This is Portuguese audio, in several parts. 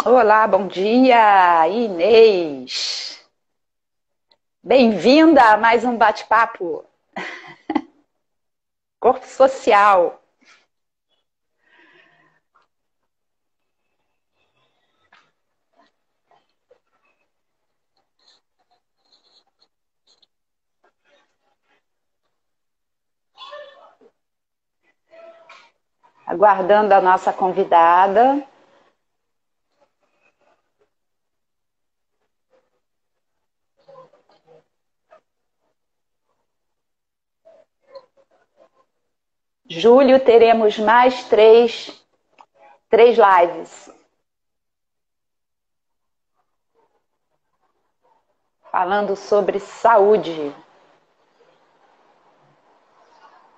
Olá, bom dia, Inês. Bem-vinda a mais um bate-papo. Corpo social. Aguardando a nossa convidada. Julho teremos mais três lives. Falando sobre saúde.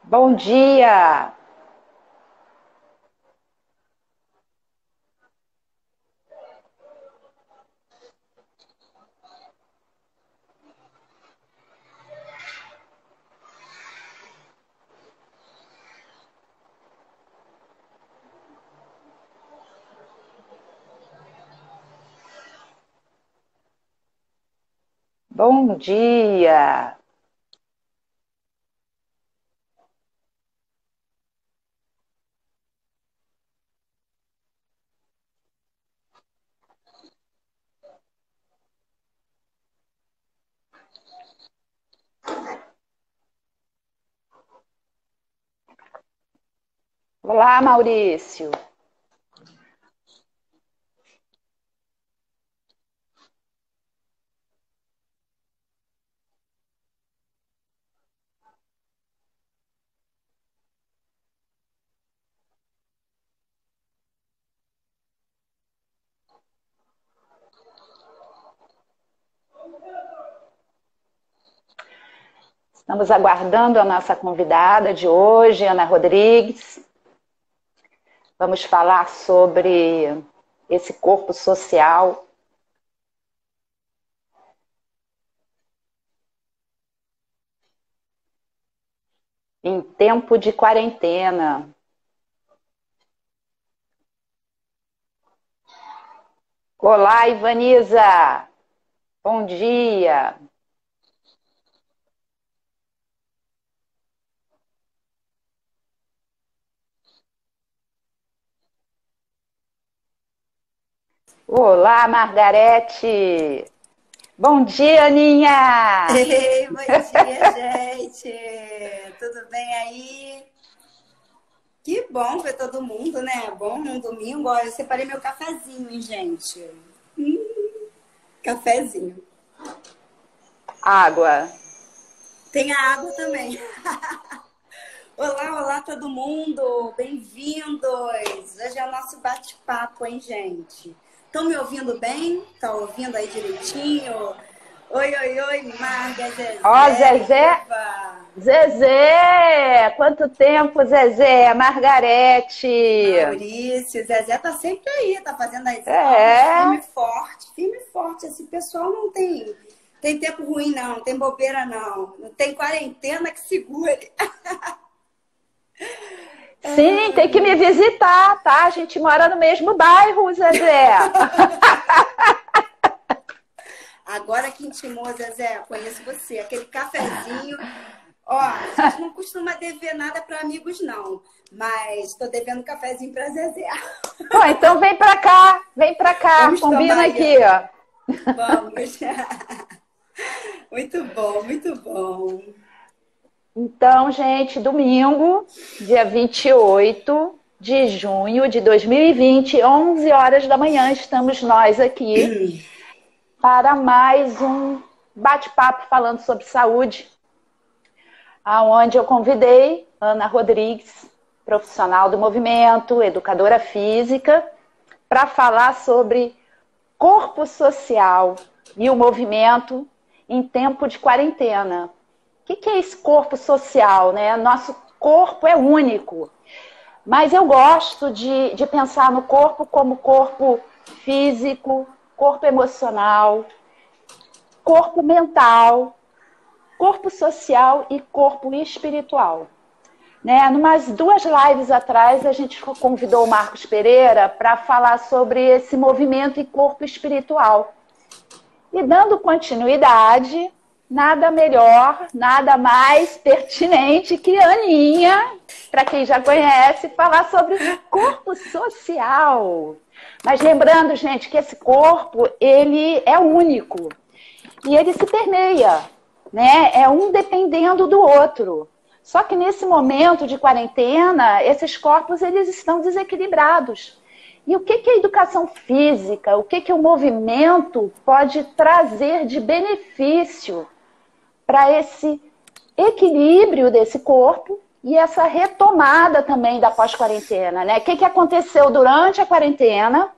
Bom dia! Bom dia! Olá, Maurício! Estamos aguardando a nossa convidada de hoje, Ana Rodrigues. Vamos falar sobre esse corpo social. Em tempo de quarentena. Olá, Ivaniza! Bom dia! Olá, Margarete! Bom dia, Aninha! Ei, bom dia, gente! Tudo bem aí? Que bom ver todo mundo, né? Bom num domingo. Olha, eu separei meu cafezinho, hein, gente? Cafezinho. Água. Tem a água também. Olá, olá, todo mundo! Bem-vindos! Hoje é o nosso bate-papo, hein, gente? Estão me ouvindo bem? Tá ouvindo aí direitinho? Oi, oi, oi, Marga, Zezé. Ó, Zezé! Iva. Zezé! Quanto tempo, Zezé? Margarete! Maurício, Zezé tá sempre aí, tá fazendo as É. aulas firme e forte. Esse pessoal não tem tempo ruim, não tem bobeira, não. Não tem quarentena que segure. Sim, tem que me visitar, tá? A gente mora no mesmo bairro, Zezé. Agora que intimou, Zezé, conheço você. Aquele cafezinho. Ó, a gente não costuma dever nada para amigos, não. Mas tô devendo cafezinho para Zezé. Pô, então vem pra cá, Vamos combina tomar, aqui, ó. Vamos. Muito bom, muito bom. Então, gente, domingo, dia 28 de junho de 2020, 11 horas da manhã, estamos nós aqui para mais um bate-papo falando sobre saúde, aonde eu convidei Ana Rodrigues, profissional do movimento, educadora física, para falar sobre corpo social e o movimento em tempo de quarentena. O que é esse corpo social, né? Nosso corpo é único, mas eu gosto de pensar no corpo como corpo físico, corpo emocional, corpo mental, corpo social e corpo espiritual. Né? Numas 2 lives atrás, a gente convidou o Marcos Pereira para falar sobre esse movimento e corpo espiritual. E dando continuidade, nada melhor, nada mais pertinente que a Aninha, para quem já conhece, falar sobre o corpo social. Mas lembrando, gente, que esse corpo, ele é único. E ele se permeia, né? É um dependendo do outro. Só que nesse momento de quarentena, esses corpos eles estão desequilibrados. E o que a educação física, o que o movimento pode trazer de benefício para esse equilíbrio desse corpo e essa retomada também da pós-quarentena, né? O que aconteceu durante a quarentena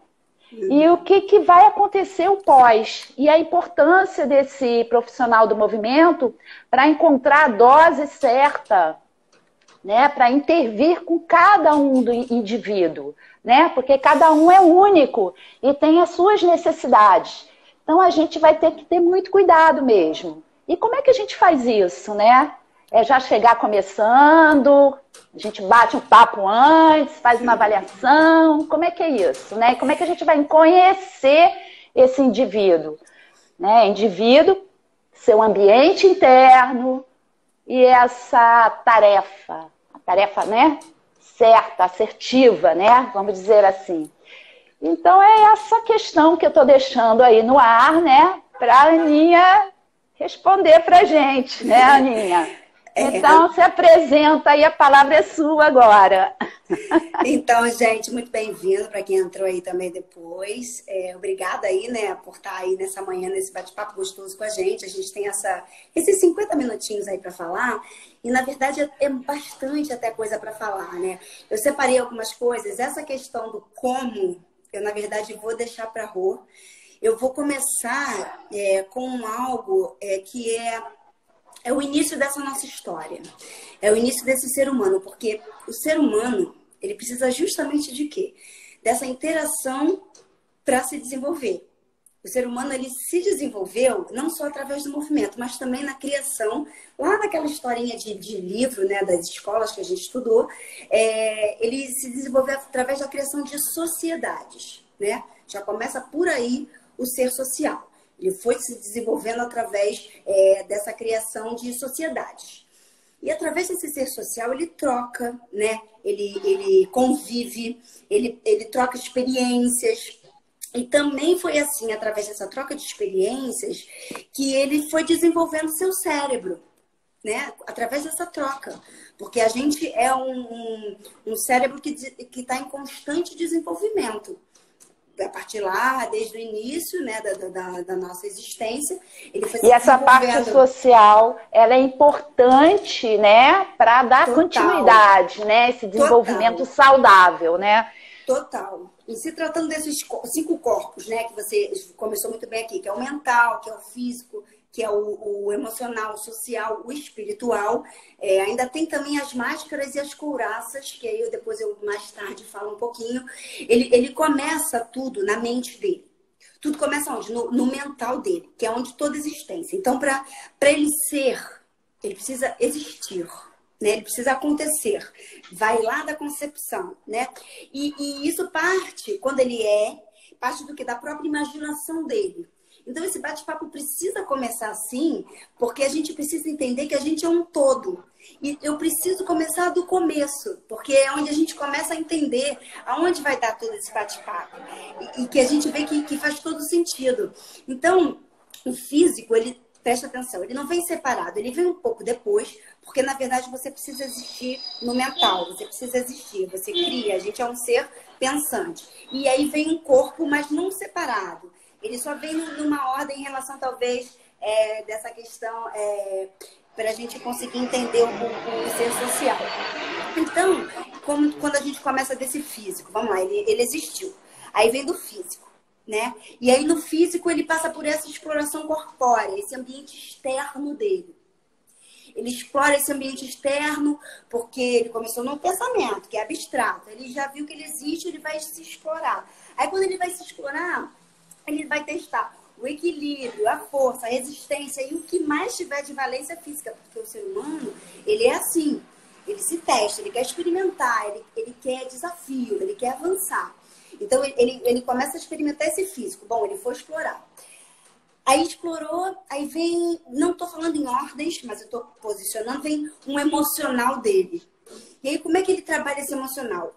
e o que vai acontecer o pós. E a importância desse profissional do movimento para encontrar a dose certa, né? Para intervir com cada um do indivíduo, né? Porque cada um é único e tem as suas necessidades. Então a gente vai ter que ter muito cuidado mesmo. E como é que a gente faz isso, né? É já chegar começando, a gente bate um papo antes, faz uma avaliação, como é que é isso, né? Como é que a gente vai conhecer esse indivíduo, né? Indivíduo, seu ambiente interno e essa tarefa, a tarefa, né? Certa, assertiva, né? Vamos dizer assim. Então é essa questão que eu estou deixando aí no ar, né? Para a Aninha responder para a gente, né, Aninha? Então, se apresenta aí, a palavra é sua agora. Então, gente, muito bem-vindo para quem entrou aí também depois. Obrigada aí, né, por estar aí nessa manhã, nesse bate-papo gostoso com a gente. A gente tem esses 50 minutinhos aí para falar e, na verdade, é bastante até coisa para falar, né? Eu separei algumas coisas. Essa questão do como, eu, na verdade, vou deixar para a Rô. Eu vou começar com algo que é o início dessa nossa história. É o início desse ser humano, porque o ser humano, ele precisa justamente de quê? Dessa interação para se desenvolver. O ser humano, ele se desenvolveu não só através do movimento, mas também na criação. Lá naquela historinha de livro, né, das escolas que a gente estudou, ele se desenvolveu através da criação de sociedades, né? Já começa por aí o ser social. Ele foi se desenvolvendo através dessa criação de sociedades. E através desse ser social, ele troca, né? Ele convive, ele troca experiências. E também foi assim, através dessa troca de experiências, que ele foi desenvolvendo seu cérebro, né? Através dessa troca. Porque a gente é um cérebro que está em constante desenvolvimento. A partir lá, desde o início, né, da nossa existência. Ele foi e essa parte social, ela é importante, né, para dar continuidade, né, esse desenvolvimento saudável, né? Total. E se tratando desses 5 corpos, né, que você começou muito bem aqui, que é o mental, que é o físico, que é o emocional, o social, o espiritual. Ainda tem também as máscaras e as couraças, que aí depois eu mais tarde falo um pouquinho. Ele começa tudo na mente dele. Tudo começa onde? No mental dele, que é onde toda existência. Então, para ele ser, ele precisa existir, né? Ele precisa acontecer. Vai lá da concepção, né? E isso parte, quando ele parte do que? Da própria imaginação dele. Então, esse bate-papo precisa começar assim, porque a gente precisa entender que a gente é um todo. E eu preciso começar do começo, porque é onde a gente começa a entender aonde vai dar todo esse bate-papo. E que a gente vê que faz todo sentido. Então, o físico, ele presta atenção, ele não vem separado, ele vem um pouco depois, porque, na verdade, você precisa existir no mental, você precisa existir, você cria, a gente é um ser pensante. E aí vem um corpo, mas não separado. Ele só vem numa ordem em relação, talvez, dessa questão, para a gente conseguir entender o ser social. Então, quando a gente começa desse físico, vamos lá, ele existiu. Aí vem do físico, né? E aí no físico ele passa por essa exploração corpórea, esse ambiente externo dele. Ele explora esse ambiente externo porque ele começou num pensamento, que é abstrato. Ele já viu que ele existe, ele vai se explorar. Aí quando ele vai se explorar, Ele vai testar o equilíbrio, a força, a resistência e o que mais tiver de valência física, porque o ser humano, ele é assim, ele se testa, ele quer experimentar, ele quer desafio, ele quer avançar. Então, ele começa a experimentar esse físico. Bom, ele foi explorar. Aí explorou, aí vem, não estou falando em ordens, mas eu estou posicionando, vem um emocional dele. E aí, como é que ele trabalha esse emocional?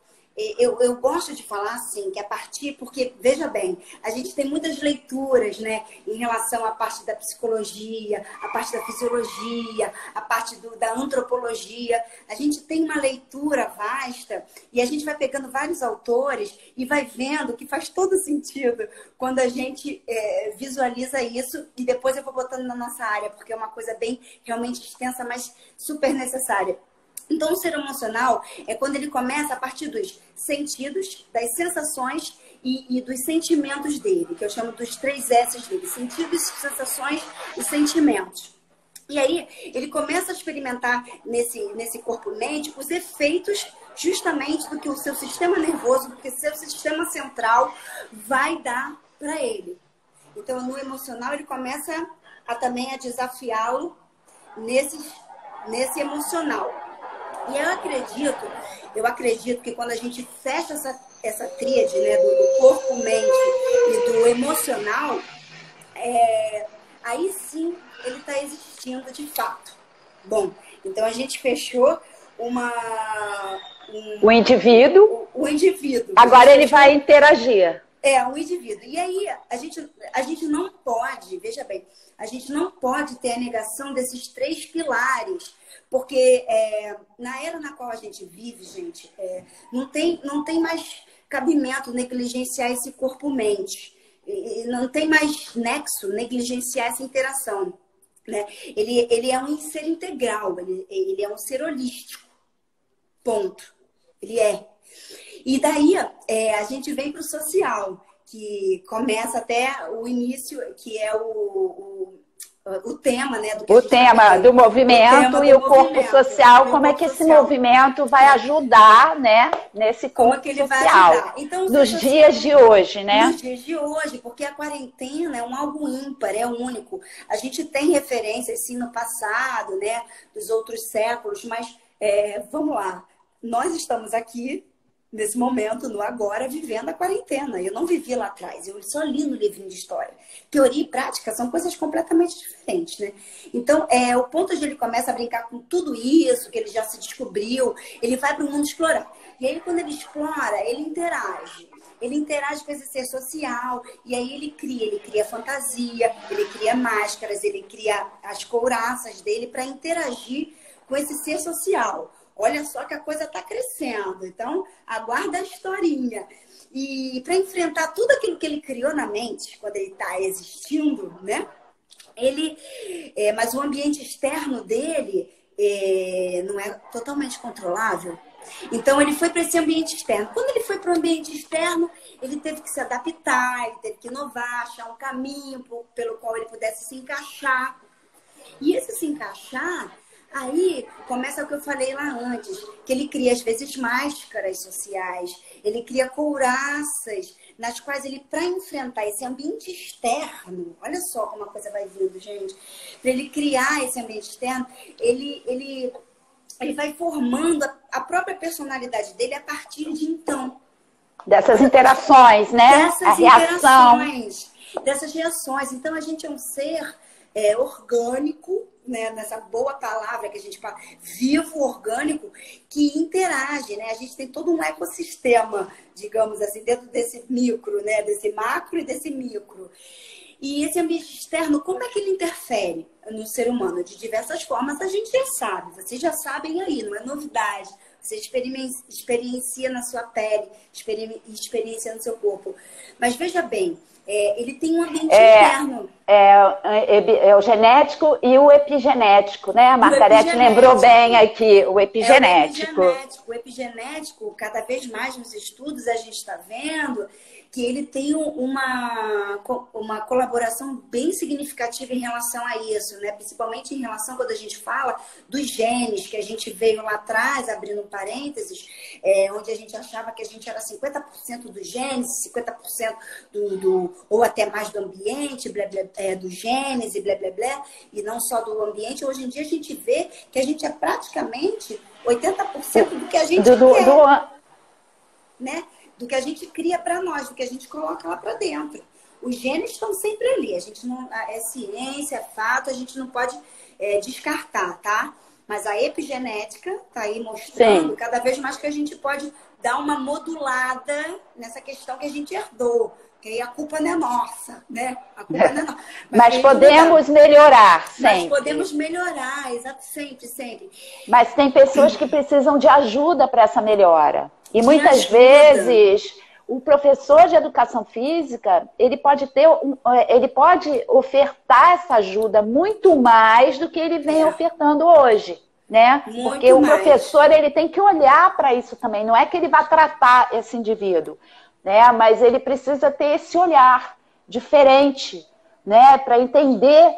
Eu gosto de falar assim, que a partir, porque, veja bem, a gente tem muitas leituras, né, em relação à parte da psicologia, a parte da fisiologia, a parte da antropologia. A gente tem uma leitura vasta e a gente vai pegando vários autores e vai vendo que faz todo sentido quando a gente visualiza isso, e depois eu vou botando na nossa área, porque é uma coisa bem realmente extensa, mas super necessária. Então, o ser emocional é quando ele começa a partir dos sentidos, das sensações e dos sentimentos dele, que eu chamo dos 3 S's dele: sentidos, sensações e sentimentos. E aí, ele começa a experimentar nesse corpo-mente os efeitos justamente do que o seu sistema nervoso, do que o seu sistema central vai dar para ele. Então, no emocional, ele começa também a desafiá-lo nesse emocional. E eu acredito que quando a gente fecha essa tríade, né, do corpo, mente e do emocional, aí sim ele está existindo de fato. Bom, então a gente fechou o indivíduo. O indivíduo. Agora ele vai interagir. O indivíduo. E aí a gente não pode, veja bem, a gente não pode ter a negação desses 3 pilares. Porque na era na qual a gente vive, gente, não tem mais cabimento negligenciar esse corpo-mente. Não tem mais nexo negligenciar essa interação. Né? Ele é um ser integral, ele é um ser holístico. Ponto. Ele é. E daí a gente vem para o social, que começa até o início, que é o tema, né? O tema do movimento e o corpo social, como é que esse movimento vai ajudar, né, nesse corpo social, então, nos dias de hoje, né? Nos dias de hoje, porque a quarentena é algo ímpar, é único. A gente tem referências, sim, no passado, né, dos outros séculos, mas vamos lá, nós estamos aqui nesse momento, no agora, vivendo a quarentena. Eu não vivi lá atrás, eu só li no livrinho de história. Teoria e prática são coisas completamente diferentes, né? Então, o ponto onde ele começa a brincar com tudo isso, que ele já se descobriu, ele vai para o mundo explorar. E aí, quando ele explora, ele interage. Ele interage com esse ser social, e aí ele cria fantasia, ele cria máscaras, ele cria as couraças dele para interagir com esse ser social. Olha só que a coisa está crescendo. Então, aguarda a historinha. E para enfrentar tudo aquilo que ele criou na mente, quando ele está existindo, né? Mas o ambiente externo dele não é totalmente controlável. Então, ele foi para esse ambiente externo. Quando ele foi para o ambiente externo, ele teve que se adaptar, ele teve que inovar, achar um caminho pelo qual ele pudesse se encaixar. E esse se encaixar... Aí começa o que eu falei lá antes, que ele cria às vezes máscaras sociais, ele cria couraças, nas quais ele, para enfrentar esse ambiente externo, olha só como a coisa vai vindo, gente, para ele criar esse ambiente externo, ele vai formando a própria personalidade dele a partir de então. Dessas interações, né? Dessas reações. Então a gente é um ser orgânico, né, nessa boa palavra que a gente fala, vivo, orgânico, que interage, né? A gente tem todo um ecossistema, digamos assim, dentro desse micro, né? Desse macro e desse micro. E esse ambiente externo, como é que ele interfere no ser humano? De diversas formas, a gente já sabe. Vocês já sabem aí, não é novidade. Você experiencia na sua pele, experiencia no seu corpo. Mas veja bem, ele tem um ambiente interno. É o genético e o epigenético, né? A Margarete lembrou bem aqui, o epigenético. O epigenético, cada vez mais nos estudos a gente está vendo que ele tem uma colaboração bem significativa em relação a isso, né? Principalmente em relação quando a gente fala dos genes, que a gente veio lá atrás, abrindo um parênteses, onde a gente achava que a gente era 50% dos genes, 50% ou até mais do ambiente, blá, blá, dos genes e blá, blá, blá, e não só do ambiente. Hoje em dia a gente vê que a gente é praticamente 80% do que a gente quer, né? Do que a gente cria para nós, do que a gente coloca lá para dentro. Os genes estão sempre ali. A gente não, é ciência, é fato, a gente não pode descartar, tá? Mas a epigenética está aí mostrando Sim. cada vez mais que a gente pode dar uma modulada nessa questão que a gente herdou. Que aí a culpa não é nossa, né? A culpa não é nossa. Mas podemos melhorar, sempre. Mas podemos melhorar, exato, sempre, sempre. Mas tem pessoas que precisam de ajuda para essa melhora. E muitas vezes o professor de educação física, ele pode ofertar essa ajuda muito mais do que ele vem ofertando hoje, né? Muito Porque o professor, ele tem que olhar para isso também. Não é que ele vai tratar esse indivíduo, né? Mas ele precisa ter esse olhar diferente, né? Para entender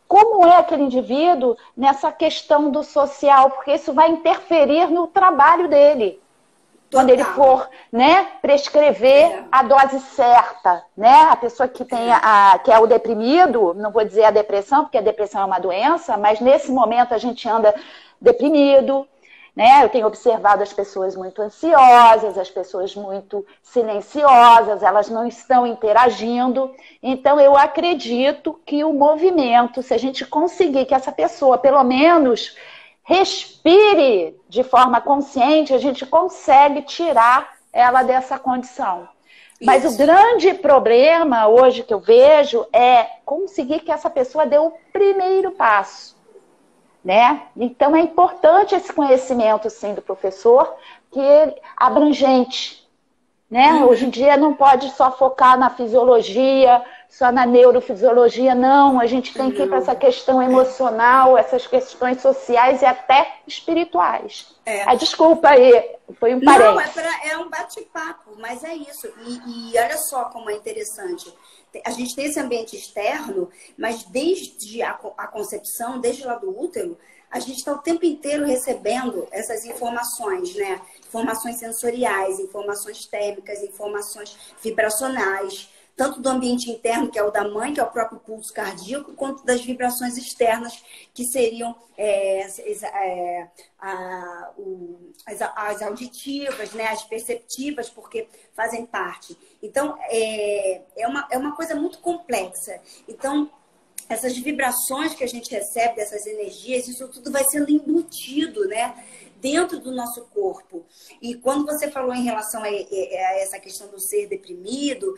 como é aquele indivíduo nessa questão do social, porque isso vai interferir no trabalho dele. Total. Quando ele for, né, prescrever a dose certa, né? A pessoa que tem que é o deprimido, não vou dizer a depressão, porque a depressão é uma doença, mas nesse momento a gente anda deprimido, né? Eu tenho observado as pessoas muito ansiosas, as pessoas muito silenciosas, elas não estão interagindo. Então, eu acredito que o movimento, se a gente conseguir que essa pessoa, pelo menos, respire de forma consciente, a gente consegue tirar ela dessa condição. Mas o grande problema hoje que eu vejo é conseguir que essa pessoa dê o primeiro passo. Né? Então é importante esse conhecimento, sim, do professor, que é abrangente. Né? Hoje em dia não pode só focar na fisiologia, só na neurofisiologia, não. A gente tem que ir para essa questão emocional, essas questões sociais e até espirituais. Desculpa aí, foi um parênteses. Não, é um bate-papo, mas é isso. E olha só como é interessante. A gente tem esse ambiente externo, mas desde a concepção, desde lá do útero, a gente está o tempo inteiro recebendo essas informações, né? Informações sensoriais, informações térmicas, informações vibracionais, tanto do ambiente interno, que é o da mãe, que é o próprio pulso cardíaco, quanto das vibrações externas, que seriam as auditivas, né? As perceptivas, porque fazem parte. Então, é uma coisa muito complexa. Então, essas vibrações que a gente recebe, dessas energias, isso tudo vai sendo embutido, né? Dentro do nosso corpo. E quando você falou em relação a essa questão do ser deprimido,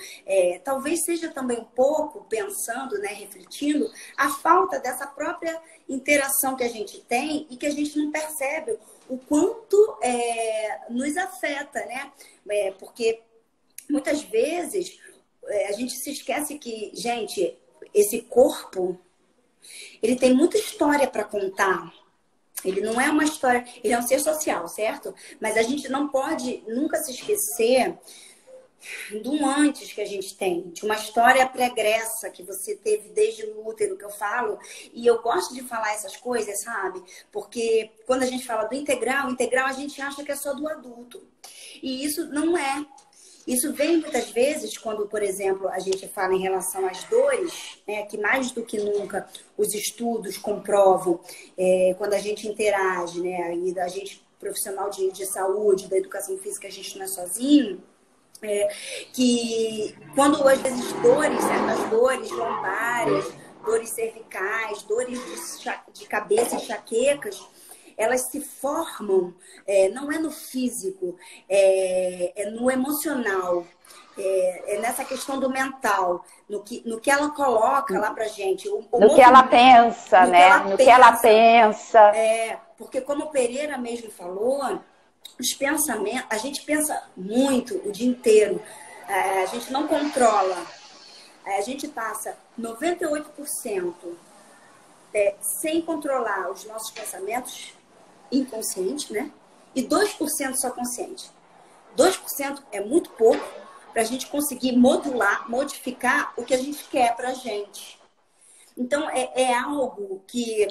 talvez seja também um pouco pensando, né, refletindo, a falta dessa própria interação que a gente tem e que a gente não percebe o quanto nos afeta, né? Porque muitas vezes a gente se esquece que, gente, esse corpo, ele tem muita história para contar. Ele não é uma história, ele é um ser social, certo? Mas a gente não pode nunca se esquecer do antes que a gente tem, de uma história pregressa que você teve desde o útero, que eu falo. E eu gosto de falar essas coisas, sabe? Porque quando a gente fala do integral a gente acha que é só do adulto. E isso não é. Isso vem muitas vezes quando, por exemplo, a gente fala em relação às dores, né, que mais do que nunca os estudos comprovam, quando a gente interage, né, e a gente, profissional de saúde, da educação física, a gente não é sozinho, que quando às vezes certas dores lombares, dores cervicais, dores de cabeça, enxaquecas, elas se formam, não é no físico, é no emocional, é nessa questão do mental, no que ela coloca lá pra gente. No que ela pensa, né? No que ela pensa. Porque como o Pereira mesmo falou, os pensamentos, a gente pensa muito o dia inteiro, a gente não controla, a gente passa 98% sem controlar os nossos pensamentos, inconsciente, né? E 2% só consciente. 2% é muito pouco, para a gente conseguir modular, modificar o que a gente quer para a gente. Então, é algo que,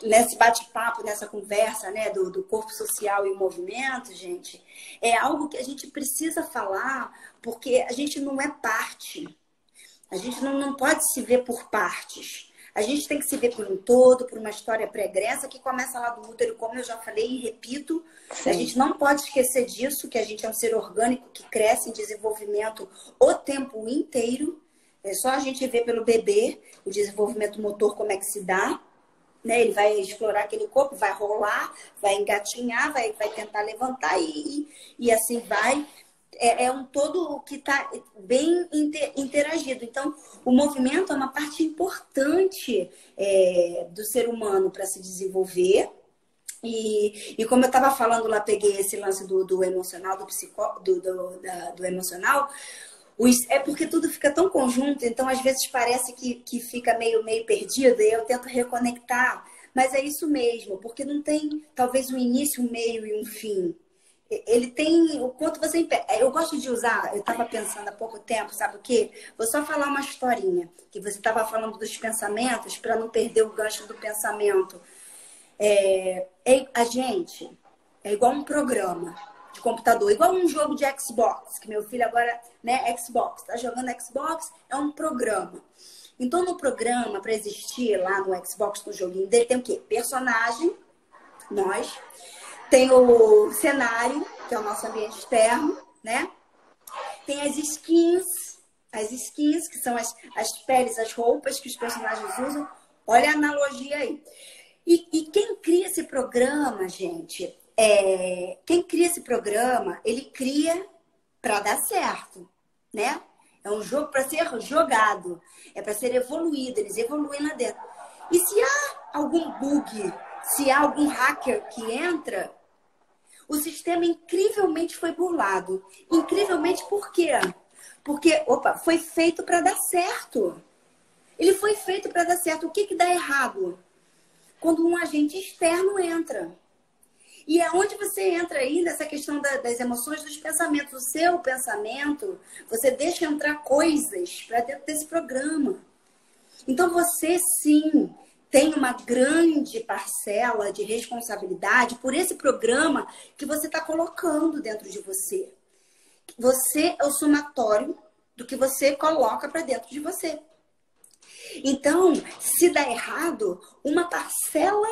nesse bate-papo, nessa conversa, né, do corpo social e o movimento, gente, é algo que a gente precisa falar, porque a gente não é parte. A gente não pode se ver por partes. A gente tem que se ver por um todo, por uma história pregressa que começa lá do útero, como eu já falei e repito. Sim. A gente não pode esquecer disso, que a gente é um ser orgânico que cresce em desenvolvimento o tempo inteiro. É só a gente ver pelo bebê o desenvolvimento motor, como é que se dá. Né? Ele vai explorar aquele corpo, vai rolar, vai engatinhar, vai tentar levantar e assim vai. É um todo que está bem interagido. Então, o movimento é uma parte importante do ser humano para se desenvolver. E como eu estava falando lá, peguei esse lance do emocional, do emocional, é porque tudo fica tão conjunto, então às vezes parece que fica meio perdido, e eu tento reconectar. Mas é isso mesmo, porque não tem talvez um início, um meio e um fim. Ele tem o quanto você... Eu gosto de usar, eu estava pensando há pouco tempo, sabe o quê? Vou só falar uma historinha, que você estava falando dos pensamentos, para não perder o gancho do pensamento. A gente é igual um programa de computador, igual um jogo de Xbox, que meu filho agora, né, Xbox, tá jogando Xbox, é um programa. Então, no programa, para existir lá no Xbox, no joguinho dele, tem o quê? Personagem, nós... Tem o cenário, que é o nosso ambiente externo, né? Tem as skins, que são as peles, as roupas que os personagens usam. Olha a analogia aí. E quem cria esse programa, gente, quem cria esse programa, ele cria para dar certo, né? É um jogo para ser jogado, é para ser evoluído, eles evoluem lá dentro. E se há algum bug, se há algum hacker que entra... O sistema incrivelmente foi burlado. Incrivelmente por quê? Porque, foi feito para dar certo. Ele foi feito para dar certo. O que dá errado? Quando um agente externo entra. E é onde você entra aí nessa questão das emoções, dos pensamentos. O seu pensamento, você deixa entrar coisas para dentro desse programa. Então você sim... tem uma grande parcela de responsabilidade por esse programa que você está colocando dentro de você. Você é o somatório do que você coloca para dentro de você. Então, se dá errado, uma parcela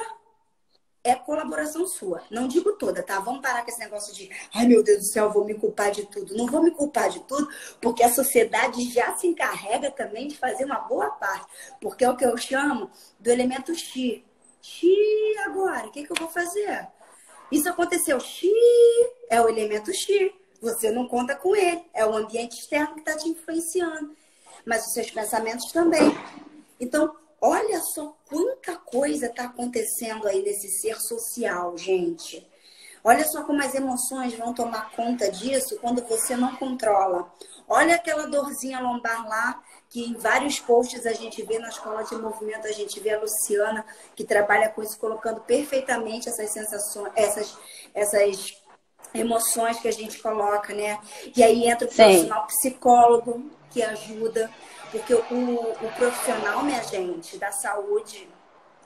é colaboração sua. Não digo toda, tá? Vamos parar com esse negócio de ai, meu Deus do céu, vou me culpar de tudo. Não vou me culpar de tudo, porque a sociedade já se encarrega também de fazer uma boa parte. Porque é o que eu chamo do elemento X. X agora, o que eu vou fazer? Isso aconteceu. X é o elemento X. Você não conta com ele. É o ambiente externo que está te influenciando. Mas os seus pensamentos também. Então, olha só quanta coisa está acontecendo aí nesse ser social, gente. Olha só como as emoções vão tomar conta disso quando você não controla. Olha aquela dorzinha lombar lá, que em vários posts a gente vê na escola de movimento, a gente vê a Luciana, que trabalha com isso, colocando perfeitamente essas sensações, essas emoções que a gente coloca, né? E aí entra o profissional psicólogo, que ajuda. Porque o profissional, minha gente, da saúde,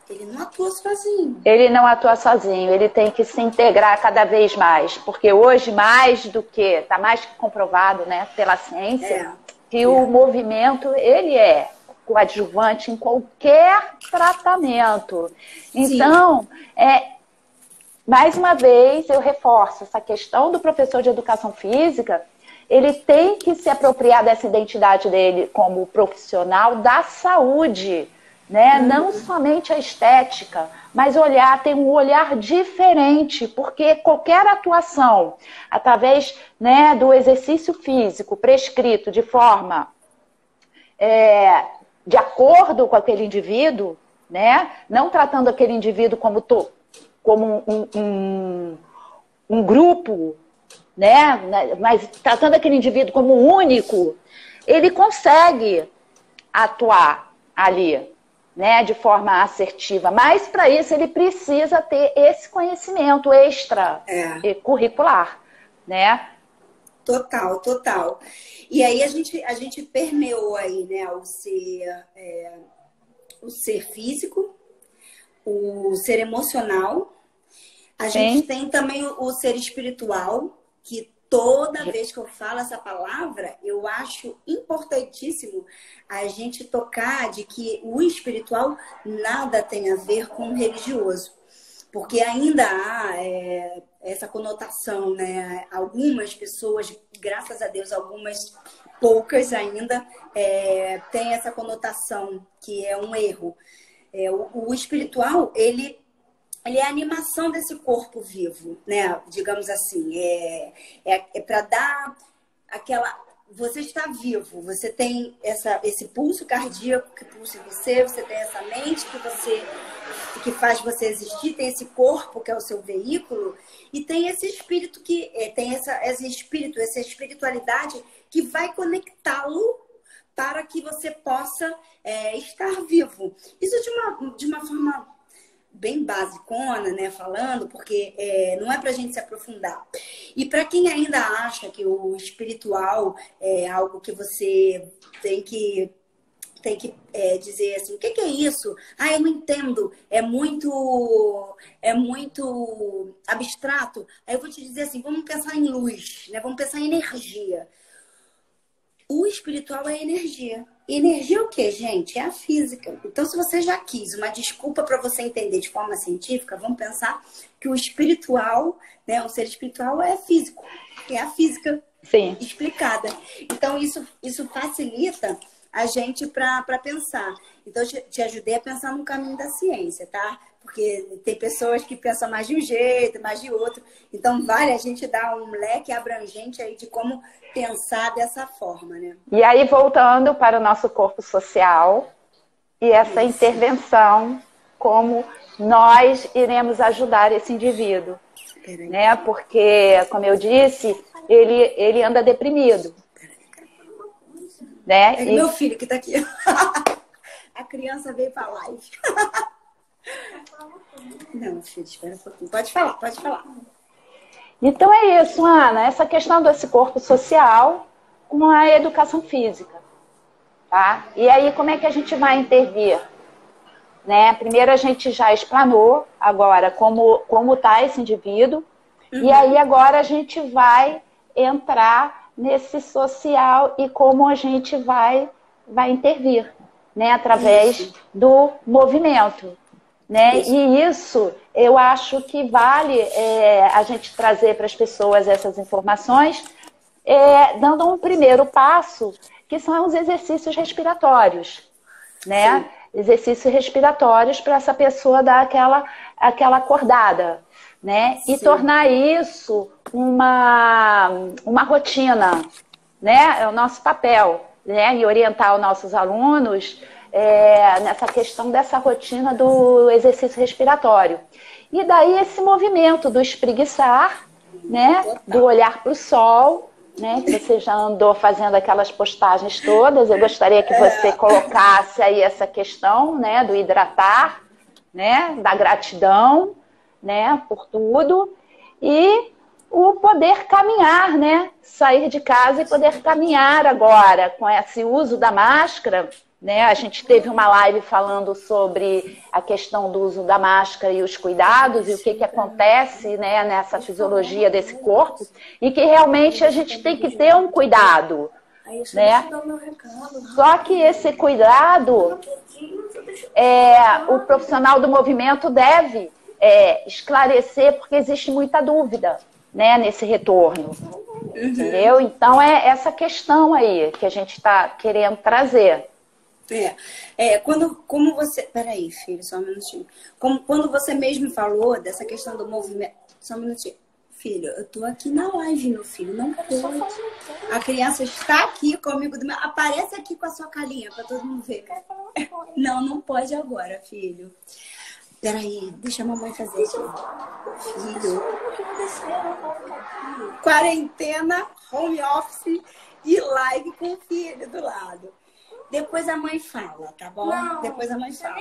ele não atua sozinho. Ele não atua sozinho, ele tem que se integrar cada vez mais. Porque hoje, mais do que, está mais que comprovado, né, pela ciência, que o movimento, ele é coadjuvante em qualquer tratamento. Então, mais uma vez, eu reforço essa questão do professor de educação física. Ele tem que se apropriar dessa identidade dele como profissional da saúde, né? Não somente a estética, mas ter um olhar diferente, porque qualquer atuação, através, né, do exercício físico prescrito de forma de acordo com aquele indivíduo, né? Não tratando aquele indivíduo como um grupo, né? Mas tratando aquele indivíduo como único, ele consegue atuar ali, né? De forma assertiva. Mas para isso ele precisa ter esse conhecimento extra curricular, né? Total, total. E aí a gente permeou aí, né, o ser físico, o ser emocional. A gente tem também o ser espiritual, que toda vez que eu falo essa palavra, eu acho importantíssimo a gente tocar de que o espiritual nada tem a ver com o religioso. Porque ainda há essa conotação, né? Algumas pessoas, graças a Deus, algumas poucas ainda, têm essa conotação, que é um erro. O espiritual, ele é a animação desse corpo vivo, né? Digamos assim. É para dar aquela... Você está vivo, você tem esse pulso cardíaco que pulsa em você, você tem essa mente que faz você existir, tem esse corpo que é o seu veículo, e tem esse espírito tem essa espiritualidade que vai conectá-lo para que você possa estar vivo. Isso de uma forma bem basicona, né, falando, porque não é pra gente se aprofundar. E para quem ainda acha que o espiritual é algo que você tem que dizer assim, o que é isso? Ah, eu não entendo, é muito abstrato. Aí eu vou te dizer assim, vamos pensar em luz, né? Vamos pensar em energia. O espiritual é energia. Energia é o quê, gente? É a física. Então, se você já quis uma desculpa para você entender de forma científica, vamos pensar que o espiritual, né, o ser espiritual é físico. É a física explicada. Então, isso facilita a gente para pensar. Então, eu te ajudei a pensar no caminho da ciência, tá? Porque tem pessoas que pensam mais de um jeito, mais de outro. Então, vale a gente dar um leque abrangente aí de como pensar dessa forma, né? E aí, voltando para o nosso corpo social e essa intervenção, como nós iremos ajudar esse indivíduo, né? Porque, como eu disse, ele anda deprimido. Né? Meu filho que tá aqui. A criança veio pra live. Não, filho, espera um pouquinho. Pode falar, pode falar. Então é isso, Ana. Essa questão desse corpo social com a educação física. Tá? E aí, como é que a gente vai intervir? Né? Primeiro a gente já explanou agora como tá esse indivíduo. E aí agora a gente vai entrar nesse social e como a gente vai intervir, né? Através do movimento. Né? E isso eu acho que vale a gente trazer para as pessoas essas informações, dando um primeiro passo, que são os exercícios respiratórios. Né? Exercícios respiratórios para essa pessoa dar aquela acordada. Né? E tornar isso uma rotina, né? É o nosso papel, né? E orientar os nossos alunos nessa questão dessa rotina do exercício respiratório. E daí esse movimento do espreguiçar, né? Do olhar para o sol, né? Que você já andou fazendo aquelas postagens todas. Eu gostaria que você colocasse aí essa questão, né? Do hidratar, né? Da gratidão, né? Por tudo. E o poder caminhar, né? Sair de casa e poder caminhar agora com esse uso da máscara, né? A gente teve uma live falando sobre a questão do uso da máscara e os cuidados e o que acontece, né, nessa fisiologia desse corpo e que realmente a gente tem que ter um cuidado, né? Só que esse cuidado o profissional do movimento deve esclarecer, porque existe muita dúvida, né, nesse retorno. Entendeu? Então é essa questão aí que a gente está querendo trazer. Como você... Peraí, filho, só um minutinho. Quando você mesmo falou dessa questão do movimento... Só um minutinho. Filho, eu tô aqui na live, meu filho. Não pode. A criança está aqui comigo. Aparece aqui com a sua carinha pra todo mundo ver. Não pode agora, filho. Peraí, deixa a mamãe fazer. Filho. Quarentena, home office e live com o filho do lado. Depois a mãe fala, tá bom? Não, Depois a mãe fala.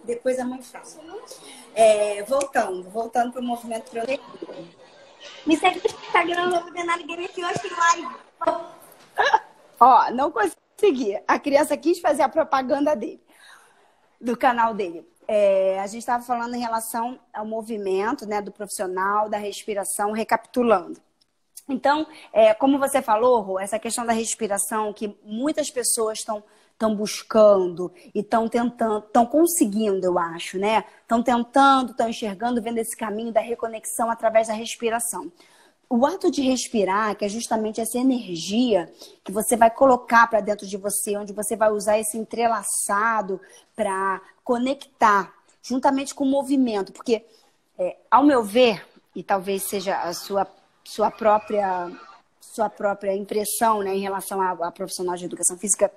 Depois a mãe fala. Voltando para o movimento produtivo. Me segue no Instagram, não vou ver nada, ninguém me aqui hoje em live. Ó, não consegui. A criança quis fazer a propaganda dele, do canal dele. A gente estava falando em relação ao movimento, né, do profissional, da respiração, recapitulando. Então, como você falou, Rô, essa questão da respiração que muitas pessoas estão buscando e estão tentando, estão conseguindo, eu acho, né? Estão tentando, estão enxergando, vendo esse caminho da reconexão através da respiração. O ato de respirar, que é justamente essa energia que você vai colocar para dentro de você, onde você vai usar esse entrelaçado para conectar, juntamente com o movimento. Porque, ao meu ver, e talvez seja a sua própria impressão, né, em relação a profissional de educação física,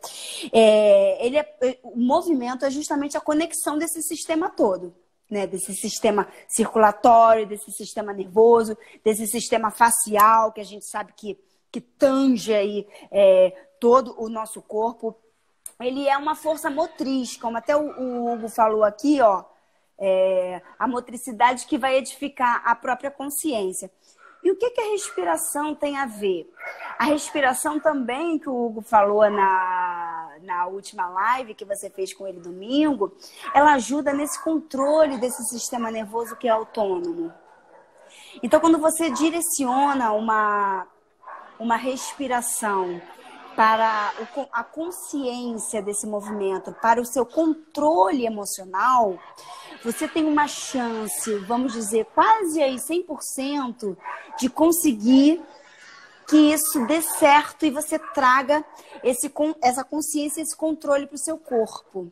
o movimento é justamente a conexão desse sistema todo. Né, desse sistema circulatório, desse sistema nervoso, desse sistema facial, que a gente sabe que tange aí, todo o nosso corpo. Ele é uma força motriz, como até o Hugo falou aqui, ó, a motricidade que vai edificar a própria consciência. E o que a respiração tem a ver? A respiração também, que o Hugo falou na última live que você fez com ele domingo, ela ajuda nesse controle desse sistema nervoso que é autônomo. Então, quando você direciona uma respiração para a consciência desse movimento, para o seu controle emocional, você tem uma chance, vamos dizer, quase aí 100% de conseguir que isso dê certo e você traga essa consciência, esse controle para o seu corpo.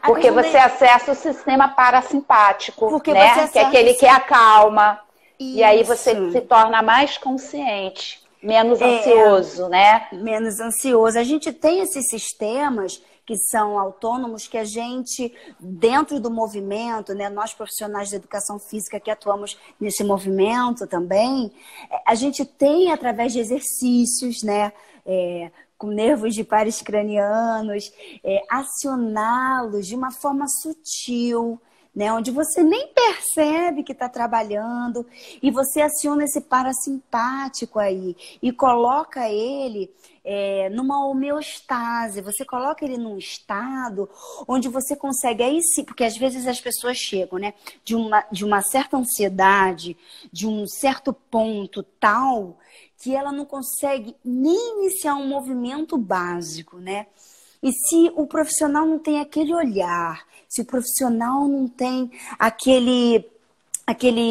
Porque você acessa o sistema parasimpático, né? Que é aquele que acalma. Isso. E aí você se torna mais consciente, menos ansioso, né? Menos ansioso. A gente tem esses sistemas que são autônomos, que a gente, dentro do movimento, né, nós profissionais de educação física que atuamos nesse movimento também, a gente tem, através de exercícios, né, com nervos de pares cranianos, acioná-los de uma forma sutil, né, onde você nem percebe que está trabalhando e você aciona esse parasimpático aí e coloca ele numa homeostase, você coloca ele num estado onde você consegue, aí sim, porque às vezes as pessoas chegam, né, de uma certa ansiedade, de um certo ponto tal, que ela não consegue nem iniciar um movimento básico, né? E se o profissional não tem aquele olhar, se o profissional não tem aquele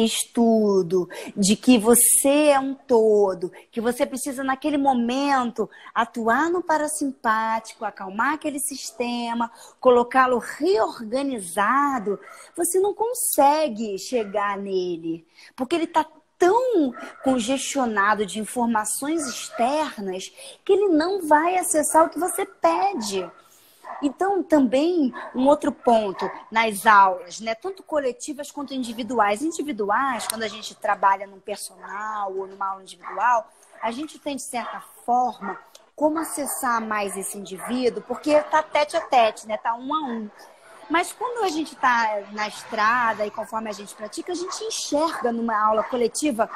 estudo de que você é um todo, que você precisa naquele momento atuar no parasimpático, acalmar aquele sistema, colocá-lo reorganizado, você não consegue chegar nele, porque ele está tão congestionado de informações externas que ele não vai acessar o que você pede. Então, também, um outro ponto nas aulas, né, tanto coletivas quanto individuais. Individuais, quando a gente trabalha num personal ou numa aula individual, a gente tem, de certa forma, como acessar mais esse indivíduo, porque está tete a tete, né, está 1 a 1. Mas quando a gente está na estrada e conforme a gente pratica, a gente enxerga numa aula coletiva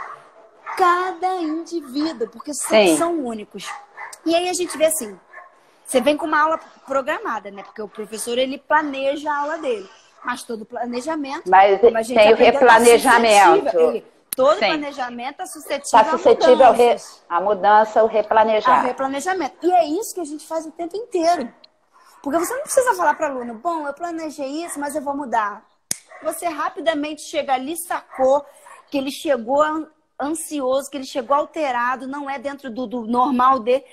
cada indivíduo, porque são únicos. E aí a gente vê assim, você vem com uma aula programada, né? Porque o professor, ele planeja a aula dele. Mas todo planejamento... Mas como a gente tem o replanejamento. Todo planejamento é suscetível à mudança, ao replanejamento. Ao replanejamento. E é isso que a gente faz o tempo inteiro. Porque você não precisa falar para o aluno, bom, eu planejei isso, mas eu vou mudar. Você rapidamente chega ali, sacou que ele chegou ansioso, que ele chegou alterado, não é dentro do normal dele.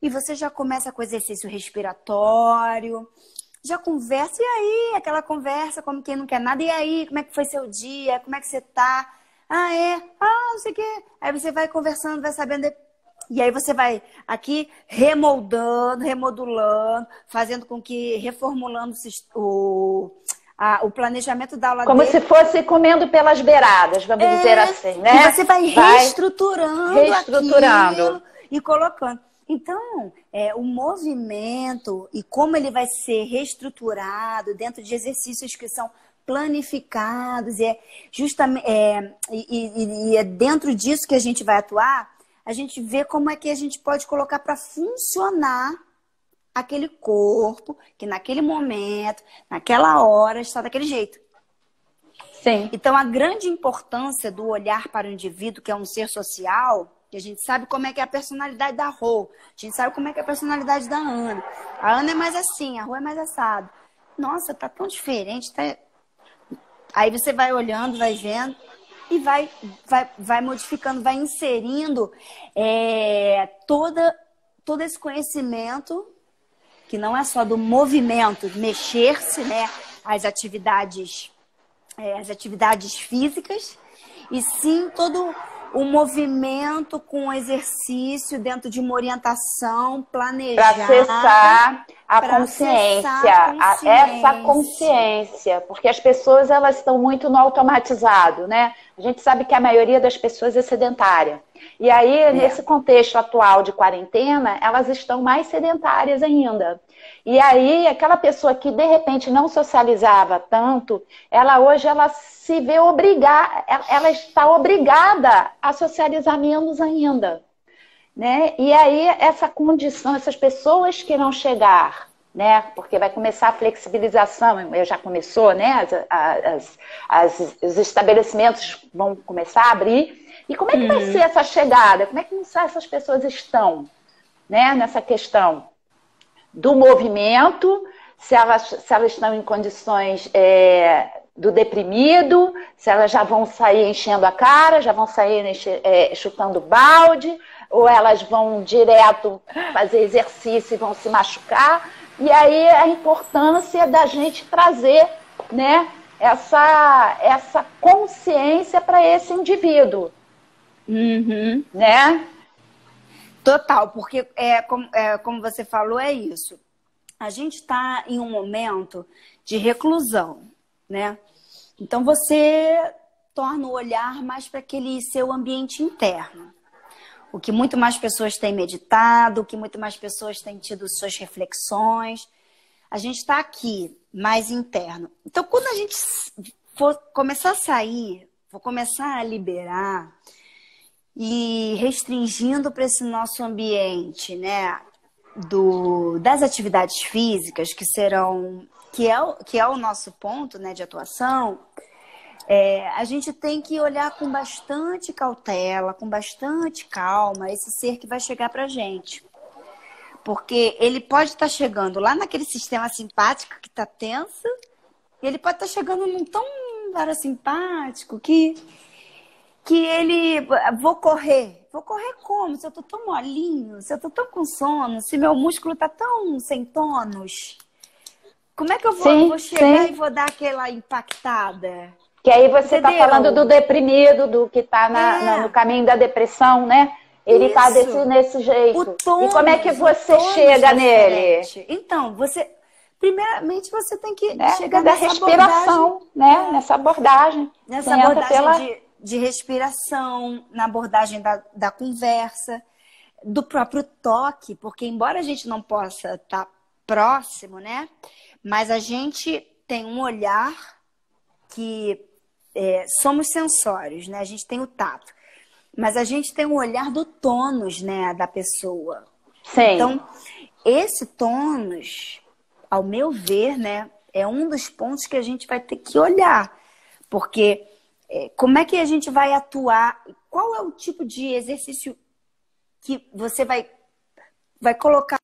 E você já começa com exercício respiratório, já conversa, e aí? Aquela conversa como quem não quer nada. E aí, como é que foi seu dia? Como é que você tá? Não sei o quê. Aí você vai conversando, vai sabendo... E aí você vai aqui remoldando, remodulando, fazendo com que, reformulando o planejamento da aula como dele. Se fosse comendo pelas beiradas, vamos dizer assim, né? E você vai reestruturando aquilo e colocando. Então, o movimento e como ele vai ser reestruturado dentro de exercícios que são planificados, e é justamente e é dentro disso que a gente vai atuar, a gente vê como é que a gente pode colocar para funcionar aquele corpo que naquele momento, naquela hora, está daquele jeito. Sim. Então, a grande importância do olhar para o indivíduo, que é um ser social, que a gente sabe como é que é a personalidade da Rô, a gente sabe como é que é a personalidade da Ana. A Ana é mais assim, a Rô é mais assado. Nossa, tá tão diferente. Tá... Aí você vai olhando, vai vendo e vai modificando, vai inserindo todo esse conhecimento, que não é só do movimento, mexer-se, né, as atividades físicas, e sim todo o movimento com exercício dentro de uma orientação planejada. Para acessar a consciência, essa consciência, porque as pessoas elas estão muito no automatizado, né? A gente sabe que a maioria das pessoas é sedentária. E aí, nesse contexto atual de quarentena, elas estão mais sedentárias ainda. E aí, aquela pessoa que de repente não socializava tanto, hoje ela se vê obrigada, ela está obrigada a socializar menos ainda, né? E aí, essa condição, essas pessoas que não chegar, né? Porque vai começar a flexibilização, já começou, né? Os estabelecimentos vão começar a abrir. E como é que vai ser essa chegada? Como é que essas pessoas estão, né? Nessa questão do movimento, se elas estão em condições do deprimido, se elas já vão sair enchendo a cara, já vão sair chutando balde, ou elas vão direto fazer exercício e vão se machucar. E aí a importância da gente trazer, né, essa consciência para esse indivíduo. Né? Total, porque como você falou, é isso. A gente está em um momento de reclusão, né? Então você torna o olhar mais para aquele seu ambiente interno. O que muito mais pessoas têm meditado, o que muito mais pessoas têm tido suas reflexões. A gente está aqui, mais interno. Então, quando a gente for começar a sair, for começar a liberar e restringindo para esse nosso ambiente, né, das atividades físicas, que é o nosso ponto, né, de atuação, a gente tem que olhar com bastante cautela, com bastante calma, esse ser que vai chegar para a gente. Porque ele pode estar chegando lá naquele sistema simpático que está tenso, e ele pode estar chegando num tão parasimpático que ele... Vou correr como? Se eu tô tão molinho, se eu tô tão com sono, se meu músculo tá tão sem tônus, como é que eu vou chegar e vou dar aquela impactada? Que aí você está falando do deprimido, do que está no caminho da depressão, né? Ele está nesse jeito. E como é que você chega nele? Então, primeiramente, você tem que chegar nessa respiração, né? Nessa abordagem. Nessa abordagem de respiração, na abordagem da conversa, do próprio toque, porque embora a gente não possa estar próximo, né? Mas a gente tem um olhar que somos sensórios, né? A gente tem o tato. Mas a gente tem um olhar do tônus, né, da pessoa. Sim. Então, esse tônus, ao meu ver, né, é um dos pontos que a gente vai ter que olhar. Porque como é que a gente vai atuar? Qual é o tipo de exercício que você vai colocar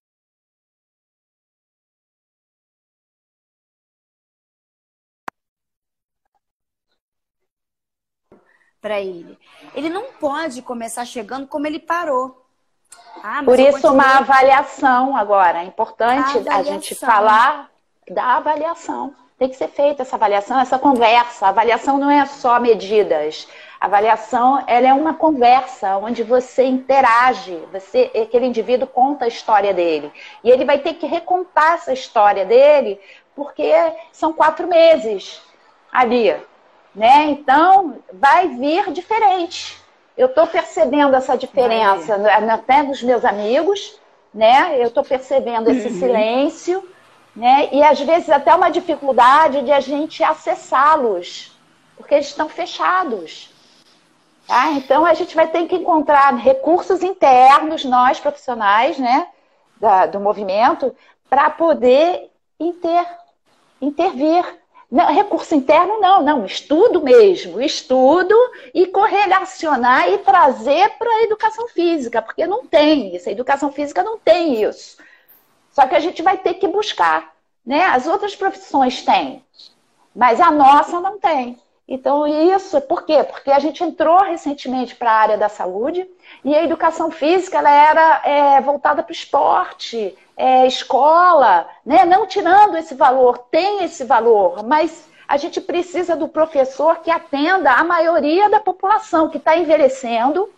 para ele? Ele não pode começar chegando como ele parou. Por isso, uma avaliação agora. É importante a gente falar da avaliação. Tem que ser feita essa avaliação, essa conversa. A avaliação não é só medidas. A avaliação, ela é uma conversa onde você interage, aquele indivíduo conta a história dele. E ele vai ter que recontar essa história dele, porque são 4 meses ali, né? Então, vai vir diferente. Eu estou percebendo essa diferença até dos meus amigos, né? Eu estou percebendo esse silêncio, né? E às vezes até uma dificuldade de a gente acessá-los, porque eles estão fechados. Tá? Então a gente vai ter que encontrar recursos internos, nós profissionais, né, do movimento, para poder intervir. Não, recurso interno não, estudo mesmo, estudo e correlacionar e trazer para a educação física, porque não tem isso, a educação física não tem isso. Só que a gente vai ter que buscar, né? As outras profissões têm, mas a nossa não tem. Então isso, por quê? Porque a gente entrou recentemente para a área da saúde e a educação física ela era voltada para o esporte, escola, né? Não tirando esse valor, tem esse valor, mas a gente precisa do professor que atenda a maioria da população que está envelhecendo,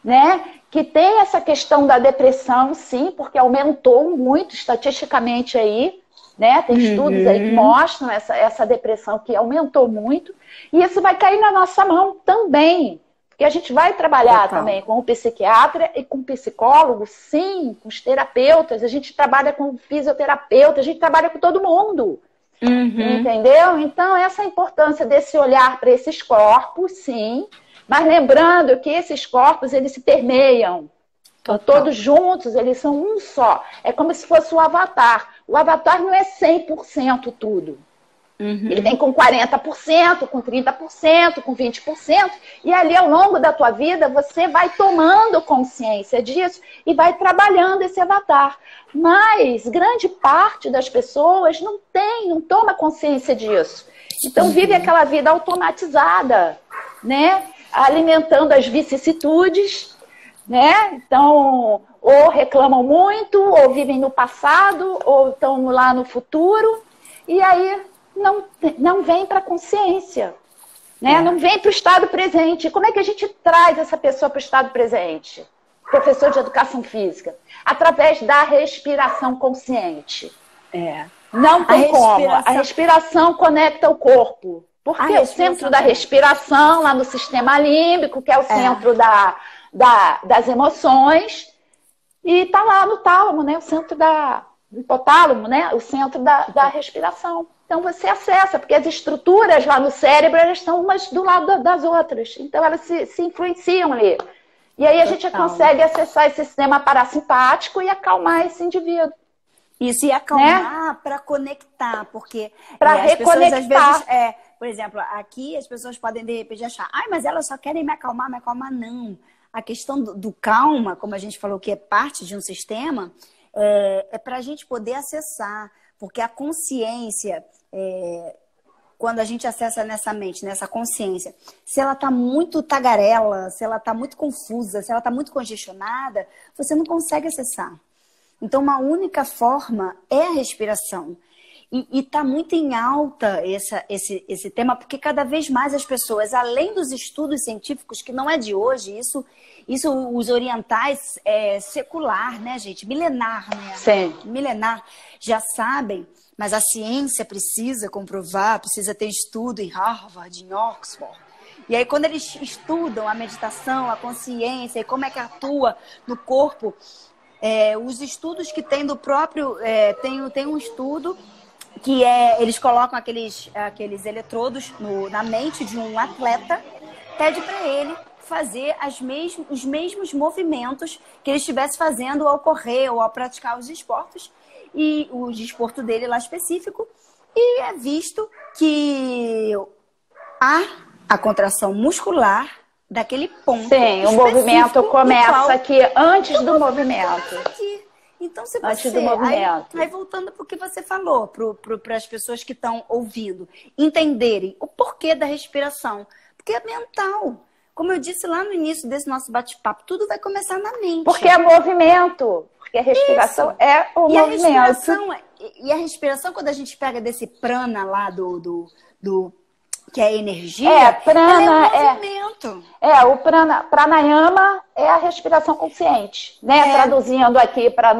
né? Que tem essa questão da depressão, sim, porque aumentou muito estatisticamente aí, né? Tem estudos aí que mostram essa depressão que aumentou muito, e isso vai cair na nossa mão também. Porque a gente vai trabalhar também com o psiquiatra e com o psicólogo, sim, com os terapeutas, a gente trabalha com o fisioterapeuta, a gente trabalha com todo mundo. Entendeu? Então, essa é a importância desse olhar para esses corpos, sim, mas lembrando que esses corpos, eles se permeiam. Estão todos juntos, eles são um só. É como se fosse o avatar. O avatar não é 100% tudo. Ele vem com 40%, com 30%, com 20%, e ali ao longo da tua vida você vai tomando consciência disso e vai trabalhando esse avatar. Mas grande parte das pessoas não toma consciência disso. Então vive aquela vida automatizada, né? Alimentando as vicissitudes, né? Então, ou reclamam muito, ou vivem no passado, ou estão lá no futuro, e aí não vem para a consciência, né? Não vem para o estado presente. Como é que a gente traz essa pessoa para o estado presente? Professor de educação física, através da respiração consciente. Não tem como. A respiração conecta o corpo. Porque o centro da respiração, lá no sistema límbico, que é o centro das emoções, e está lá no tálamo, né? O centro do hipotálamo, né? O centro da respiração. Então você acessa, porque as estruturas lá no cérebro, elas estão umas do lado das outras. Então elas se influenciam ali. E aí a gente consegue acessar esse sistema parasimpático e acalmar esse indivíduo. Isso, e acalmar, né? Para conectar, porque para reconectar. Pessoas, às vezes, por exemplo, aqui as pessoas podem de repente achar, mas elas só querem me acalmar, não. A questão do calma, como a gente falou que é parte de um sistema, é para a gente poder acessar, porque a consciência, quando a gente acessa nessa mente, nessa consciência, se ela está muito tagarela, se ela está muito confusa, se ela está muito congestionada, você não consegue acessar. Então, uma única forma é a respiração. E está muito em alta esse tema, porque cada vez mais as pessoas, além dos estudos científicos, que não é de hoje, isso os orientais secular, né, gente? Milenar, né? Sim. Milenar, já sabem, mas a ciência precisa comprovar, precisa ter estudo em Harvard, em Oxford. E aí, quando eles estudam a meditação, a consciência e como é que atua no corpo, os estudos que tem do próprio... tem um estudo que eles colocam aqueles eletrodos na mente de um atleta, pede para ele fazer os mesmos movimentos que ele estivesse fazendo ao correr ou ao praticar os esportes, e o desporto dele lá específico, e é visto que há a contração muscular daquele ponto. Sim, o movimento começa aqui antes do movimento. Então, se você... Aí voltando para o que você falou, para as pessoas que estão ouvindo, entenderem o porquê da respiração. Porque é mental. Como eu disse lá no início desse nosso bate-papo, tudo vai começar na mente. Porque é movimento. Porque a respiração é o movimento. E a respiração, quando a gente pega desse prana lá que é energia, prana é movimento. O pranayama é a respiração consciente, né? Traduzindo aqui para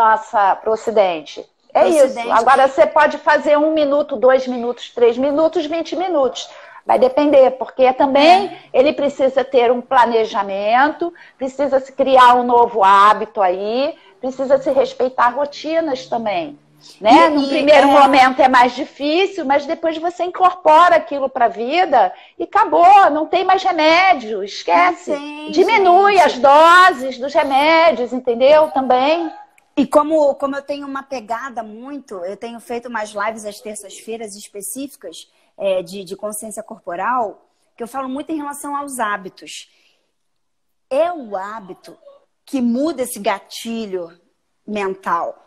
o Ocidente. Isso. Agora você pode fazer 1 minuto, 2 minutos, 3 minutos, 20 minutos. Vai depender, porque também ele precisa ter um planejamento, precisa se criar um novo hábito aí, precisa se respeitar rotinas também. Né? No primeiro momento é mais difícil, mas depois você incorpora aquilo para a vida e acabou, não tem mais remédio, esquece. Diminui as doses dos remédios, entendeu? Também. E como eu tenho uma pegada muito, eu tenho feito umas lives às terças-feiras específicas de consciência corporal, que eu falo muito em relação aos hábitos. É o hábito que muda esse gatilho mental.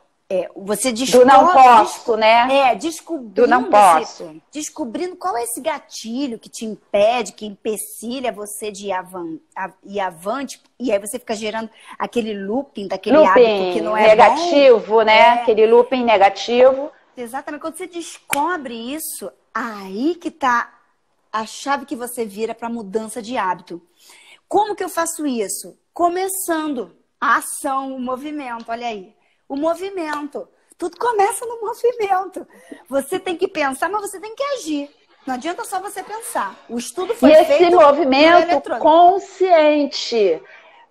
Você descobre, do não posso, né? Descobrindo, do não posso. Descobrindo qual é esse gatilho que te impede, que empecilha você de ir avante, e aí você fica gerando aquele looping daquele hábito que não é negativo, bom. né? Aquele looping negativo. Exatamente. Quando você descobre isso, aí que tá a chave que você vira para mudança de hábito. Como que eu faço isso? Começando a ação, o movimento, olha aí. O movimento. Tudo começa no movimento. Você tem que pensar, mas você tem que agir. Não adianta só você pensar. O estudo foi feito... E esse movimento consciente.